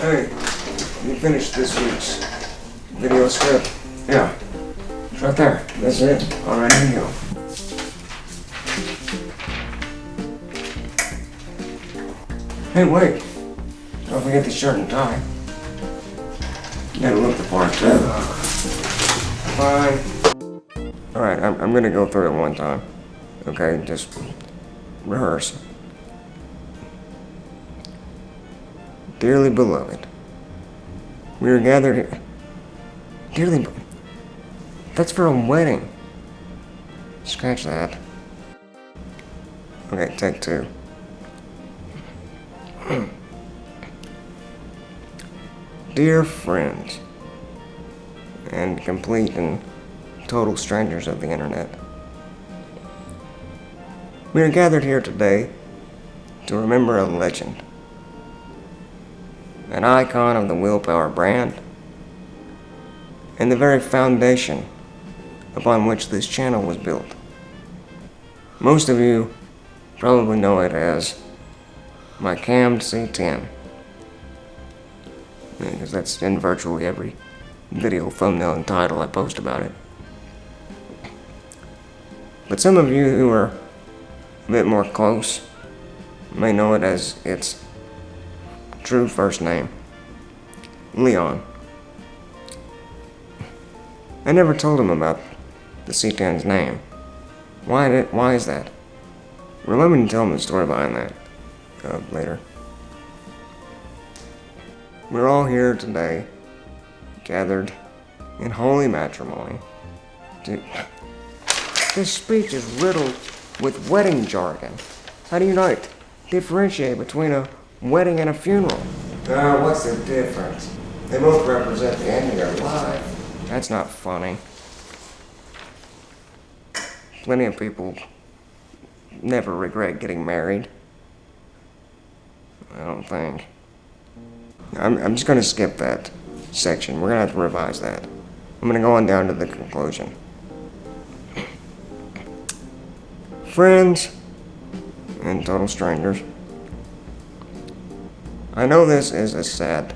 Hey, you finished this week's video script? Yeah. It's right there. That's it. All right, here you go. Hey, wait. Don't forget the shirt and tie. You gotta look the part, too. Fine. Alright, I'm gonna go through it one time. Okay, just rehearse. Dearly beloved, we are gathered here. Dearly, that's for a wedding. Scratch that. Okay, take two. Dear friends, and complete and total strangers of the internet, we are gathered here today to remember a legend, an icon of the Willpower brand, and the very foundation upon which this channel was built. Most of you probably know it as my cammed C10, because that's in virtually every video, thumbnail, and title I post about it. But some of you who are a bit more close may know it as its true first name, Leon. I never told him about the C10's name. Why is that? Remember me to tell him the story behind that later. We're all here today, gathered in holy matrimony. This speech is riddled with wedding jargon. How do you not differentiate between a wedding and a funeral? What's the difference? They both represent the end of your life. That's not funny. Plenty of people never regret getting married. I don't think. I'm just gonna skip that section. We're gonna have to revise that. I'm gonna go on down to the conclusion. Friends and total strangers, I know this is a sad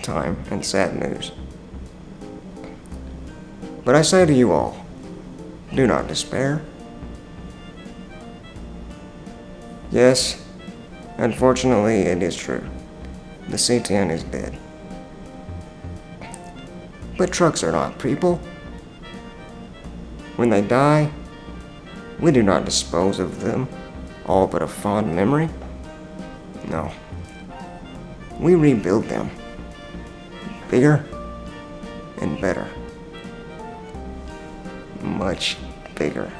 time and sad news, but I say to you all, do not despair. Yes, unfortunately it is true. The C10 is dead. But trucks are not people. When they die, we do not dispose of them, all but a fond memory. No. We rebuild them. Bigger and better. Much bigger.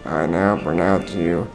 Alright, now we're now to you.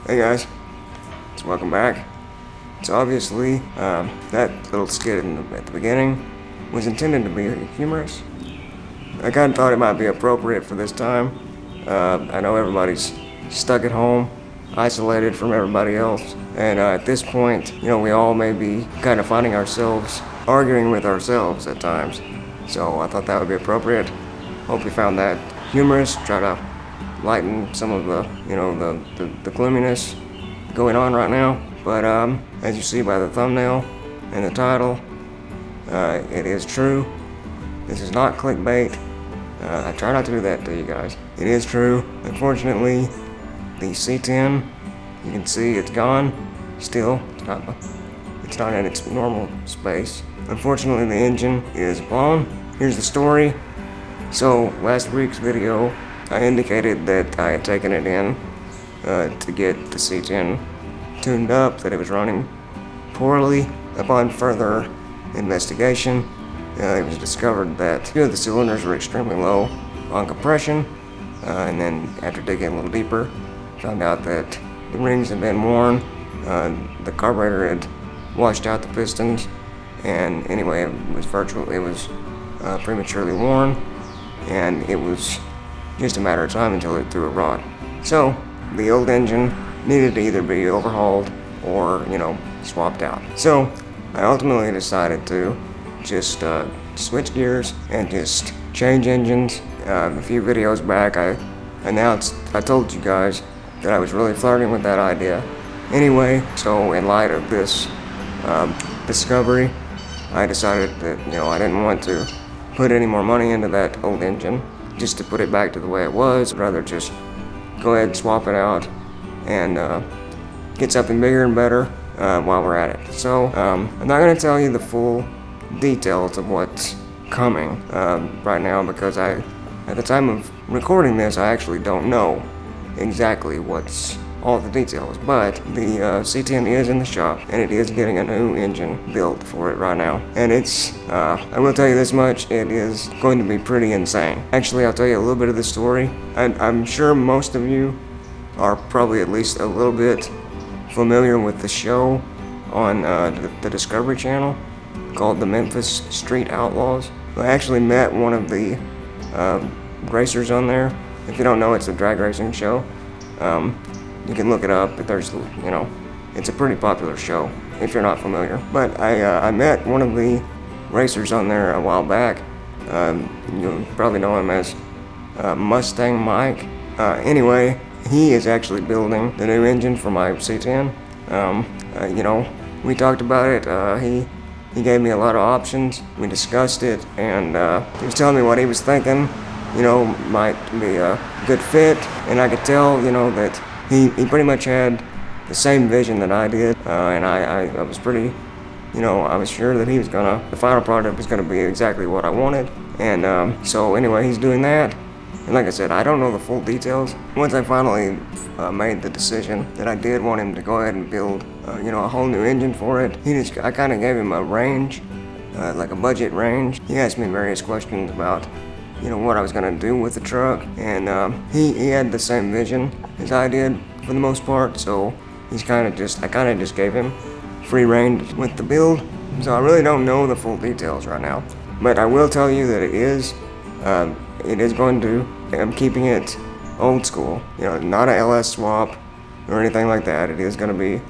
Hey guys, so welcome back. So obviously, that little skit at the beginning was intended to be humorous. I kind of thought it might be appropriate for this time. I know everybody's stuck at home, isolated from everybody else, and at this point, you know, we all may be kind of finding ourselves arguing with ourselves at times. So I thought that would be appropriate. Hope you found that humorous. Try to lighten some of the, you know, the gloominess going on right now. But as you see by the thumbnail and the title, it is true. This is not clickbait. I try not to do that to you guys. It is true. Unfortunately, the C10, you can see it's gone. Still, it's not in its normal space. Unfortunately, the engine is blown. Here's the story. So last week's video, I indicated that I had taken it in to get the C10 tuned up, that it was running poorly. upon further investigation, it was discovered that 2 of the cylinders were extremely low on compression, and then after digging a little deeper, found out that the rings had been worn, the carburetor had washed out the pistons, and anyway, it was prematurely worn, and it was just a matter of time until it threw a rod. So the old engine needed to either be overhauled or, swapped out. So I ultimately decided to just switch gears and just change engines. A few videos back, I told you guys that I was really flirting with that idea. Anyway, so in light of this discovery, I decided that, I didn't want to put any more money into that old engine just to put it back to the way it was. I'd rather just go ahead and swap it out and get something bigger and better while we're at it. So I'm not going to tell you the full details of what's coming right now, because at the time of recording this, I actually don't know exactly what's all the details, but the C10 is in the shop, and it is getting a new engine built for it right now. And it's, I will tell you this much, it is going to be pretty insane. Actually, I'll tell you a little bit of the story. I'm sure most of you are probably at least a little bit familiar with the show on the Discovery Channel called the Memphis Street Outlaws. I actually met one of the racers on there. If you don't know, it's a drag racing show. You can look it up, but there's, it's a pretty popular show if you're not familiar. But I met one of the racers on there a while back. You'll probably know him as Mustang Mike. Anyway, he is actually building the new engine for my C10. We talked about it. He gave me a lot of options. We discussed it, and he was telling me what he was thinking, might be a good fit. And I could tell, that he pretty much had the same vision that I did, and I was pretty, I was sure that the final product was gonna be exactly what I wanted. And so anyway, he's doing that. And like I said, I don't know the full details. Once I finally made the decision that I did want him to go ahead and build, a whole new engine for it, I kind of gave him a range, like a budget range. He asked me various questions about, what I was gonna do with the truck, and he had the same vision as I did for the most part. So I kind of just gave him free rein with the build. So I really don't know the full details right now, but I will tell you that it is going to. I'm keeping it old school. Not a LS swap or anything like that. It is going to be,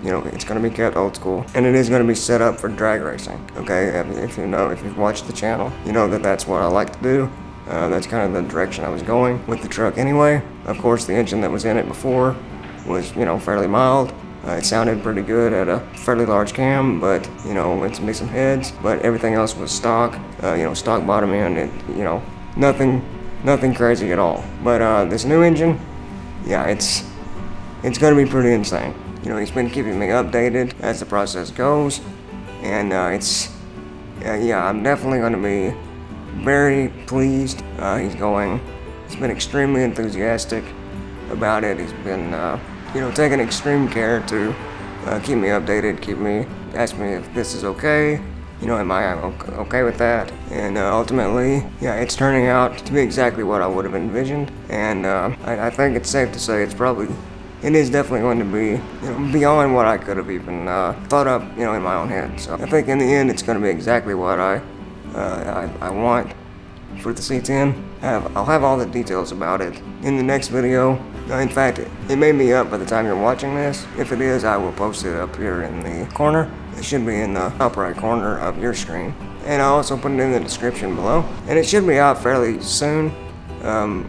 it's going to be kept old school, and it is going to be set up for drag racing. Okay, if you've watched the channel, you know that that's what I like to do. That's kind of the direction I was going with the truck anyway. Of course, the engine that was in it before was, fairly mild. It sounded pretty good at a fairly large cam, but, it's missing heads. But everything else was stock, stock bottom end, nothing crazy at all. But this new engine, yeah, it's gonna be pretty insane. He's been keeping me updated as the process goes, and I'm definitely gonna be very pleased. He's been extremely enthusiastic about it. He's been, taking extreme care to keep me updated, ask me if this is okay. Am I okay with that? And ultimately, yeah, it's turning out to be exactly what I would have envisioned. And I think it's safe to say it is definitely going to be, beyond what I could have even thought up, in my own head. So I think in the end, it's going to be exactly what I want for the C10. I'll have all the details about it in the next video. In fact, it may be up by the time you're watching this. If it is, I will post it up here in the corner. It should be in the top right corner of your screen. And I'll also put it in the description below. And it should be out fairly soon,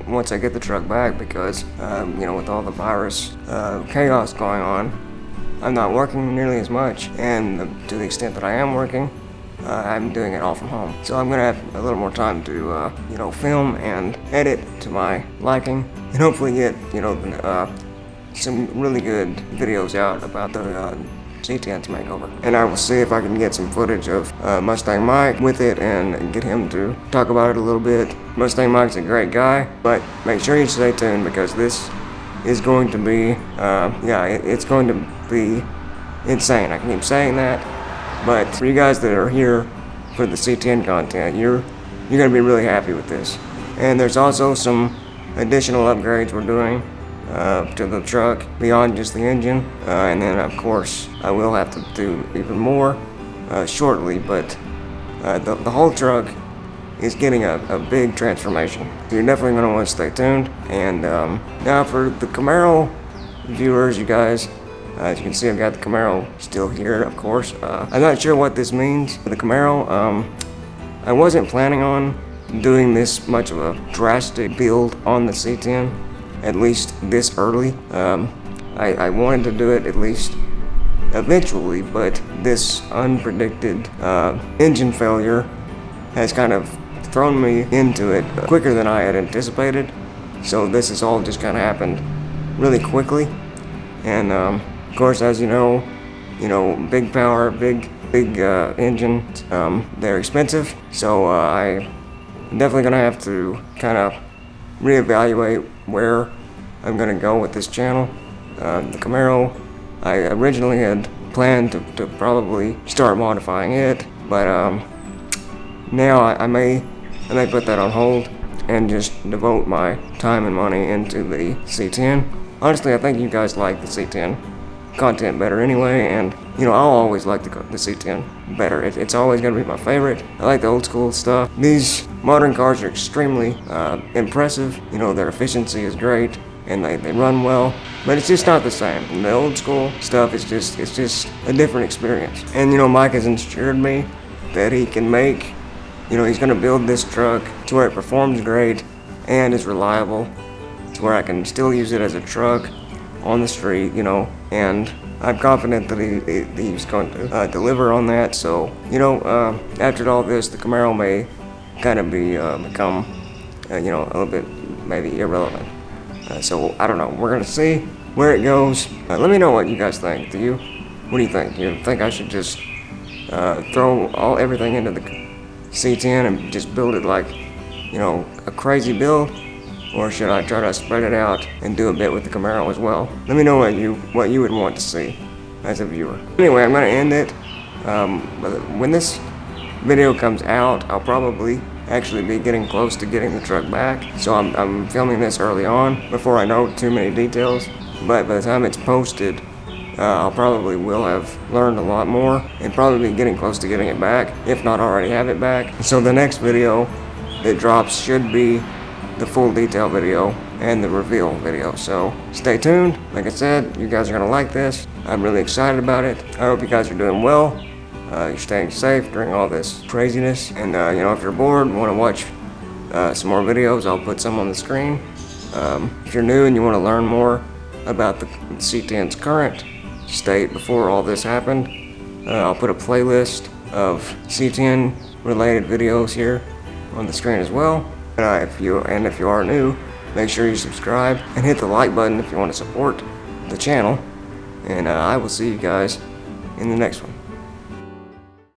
once I get the truck back, because, with all the virus chaos going on, I'm not working nearly as much. And to the extent that I am working, I'm doing it all from home. So I'm gonna have a little more time to, film and edit to my liking, and hopefully get, some really good videos out about the C10's makeover. And I will see if I can get some footage of Mustang Mike with it and get him to talk about it a little bit. Mustang Mike's a great guy, but make sure you stay tuned, because this is going to be, it's going to be insane. I can keep saying that, But for you guys that are here for the C10 content, you're gonna be really happy with this. And there's also some additional upgrades we're doing to the truck beyond just the engine, and then of course I will have to do even more shortly, but the whole truck is getting a big transformation. So you're definitely going to want to stay tuned. And now for the Camaro viewers, you guys, as you can see, I've got the Camaro still here, of course. I'm not sure what this means for the Camaro. I wasn't planning on doing this much of a drastic build on the C10, at least this early. I wanted to do it at least eventually, but this unpredicted engine failure has kind of thrown me into it quicker than I had anticipated. So this has all just kind of happened really quickly. And of course, as you know, big power, big engine, they're expensive. So I'm definitely gonna have to kind of reevaluate where I'm gonna go with this channel. The Camaro, I originally had planned to probably start modifying it, but now I may put that on hold and just devote my time and money into the C10. Honestly, I think you guys like the C10 content better anyway, and I'll always like the C10 better. It's always gonna be my favorite. I like the old school stuff. These modern cars are extremely impressive. Their efficiency is great and they run well, but it's just not the same. And the old school stuff is just a different experience. And Mike has assured me that he can make, he's gonna build this truck to where it performs great and is reliable, to where I can still use it as a truck on the street, and I'm confident that he's going to deliver on that. So, after all this, the Camaro may kind of become, a little bit maybe irrelevant. So I don't know. We're gonna see where it goes. Let me know what you guys think. What do you think? You think I should just throw everything into the C10 and just build it like, a crazy build? Or should I try to spread it out and do a bit with the Camaro as well? Let me know what you would want to see as a viewer. Anyway, I'm gonna end it. When this video comes out, I'll probably actually be getting close to getting the truck back. So I'm filming this early on before I know too many details. But by the time it's posted, I'll probably will have learned a lot more and probably be getting close to getting it back, if not already have it back. So the next video that drops should be the full detail video and the reveal video. So stay tuned. Like I said, you guys are gonna like this. I'm really excited about it. I hope you guys are doing well. You're staying safe during all this craziness. And if you're bored and want to watch some more videos, I'll put some on the screen. If you're new and you want to learn more about the C10's current state before all this happened, I'll put a playlist of C10 related videos here on the screen as well. If you are new, make sure you subscribe and hit the like button if you want to support the channel. And I will see you guys in the next one.